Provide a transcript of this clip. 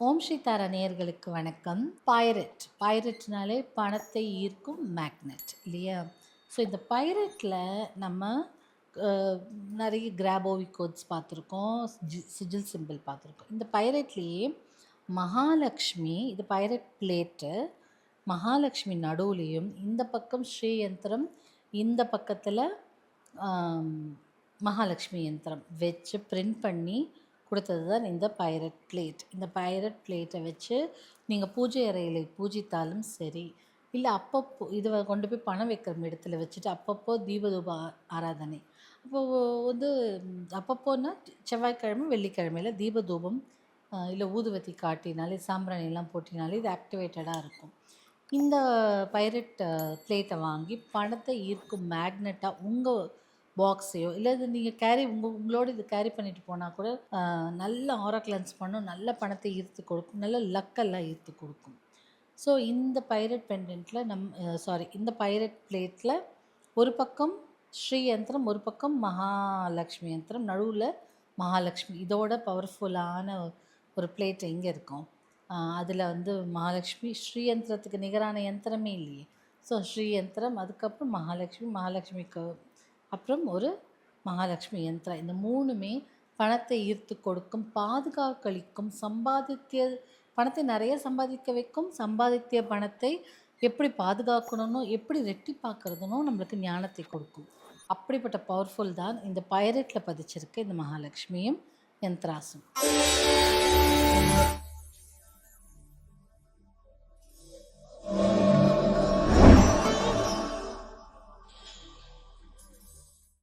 ஓம் ஸ்ரீ தாரா நேயர்களுக்கு வணக்கம். பைரட்னாலே பணத்தை ஈர்க்கும் மேக்னெட் இல்லையா? ஸோ இந்த பைரட்டில் நம்ம நிறைய கிராபோவி கோட்ஸ் பார்த்துருக்கோம், சிஜில் சிம்பிள் பார்த்துருக்கோம். இந்த பைரட்லேயே மகாலட்சுமி, இது பைரட் பிளேட்டு, மகாலட்சுமி நடுவுலையும் இந்த பக்கம் ஸ்ரீ யந்திரம், இந்த பக்கத்தில் மகாலட்சுமி யந்திரம் வச்சு பிரிண்ட் பண்ணி கொடுத்தது தான் இந்த பைரட் பிளேட். இந்த பைரட் பிளேட்டை வச்சு நீங்கள் பூஜை அறையில் பூஜித்தாலும் சரி, இல்லை அப்பப்போ இதை கொண்டு போய் பணம் வைக்கிற இடத்துல வச்சுட்டு அப்பப்போ தீபதூப ஆராதனை அப்போது வந்து அப்பப்போன்னா செவ்வாய்க்கிழமை வெள்ளிக்கிழமையில் தீபதூபம் இல்லை ஊதுவத்தி காட்டினாலே சாம்பிராணிலாம் போட்டினாலே இது ஆக்டிவேட்டடாக இருக்கும். இந்த பைரட் பிளேட்டை வாங்கி பணத்தை ஈர்க்கும் மேக்னெட்டாக உங்கள் பாக்ஸையோ இல்லை இது நீங்கள் உங்களோட இது கேரி பண்ணிட்டு போனால் கூட நல்ல ஆரா கிளென்ஸ் பண்ணும், நல்ல பணத்தை ஈர்த்து கொடுக்கும், நல்ல லக்கெல்லாம் ஈர்த்து கொடுக்கும். ஸோ இந்த பைரட் பெண்டன்ட்டில் இந்த பைரட் பிளேட்டில் ஒரு பக்கம் ஸ்ரீ யந்திரம், ஒரு பக்கம் மகாலட்சுமி யந்திரம், நடுவில் மகாலட்சுமி. இதோட பவர்ஃபுல்லான ஒரு பிளேட் எங்கே இருக்கும்? அதில் வந்து மகாலட்சுமி, ஸ்ரீ யந்திரத்துக்கு நிகரான யந்திரமே இல்லையே. ஸோ ஸ்ரீ யந்திரம், அதுக்கப்புறம் மகாலட்சுமிக்கு அப்புறம் ஒரு மகாலட்சுமி யந்திரம். இந்த மூணுமே பணத்தை ஈர்த்து கொடுக்கும், பாதுகாக்களிக்கும், பணத்தை நிறைய சம்பாதிக்க வைக்கும், சம்பாதித்த பணத்தை எப்படி பாதுகாக்கணும்னோ எப்படி ரெட்டிப்பாக்குறதுனோ நம்மளுக்கு ஞானத்தை கொடுக்கும். அப்படிப்பட்ட பவர்ஃபுல் தான் இந்த பைரட்டில் பதிச்சிருக்க இந்த மகாலட்சுமியும் யந்திராசும்.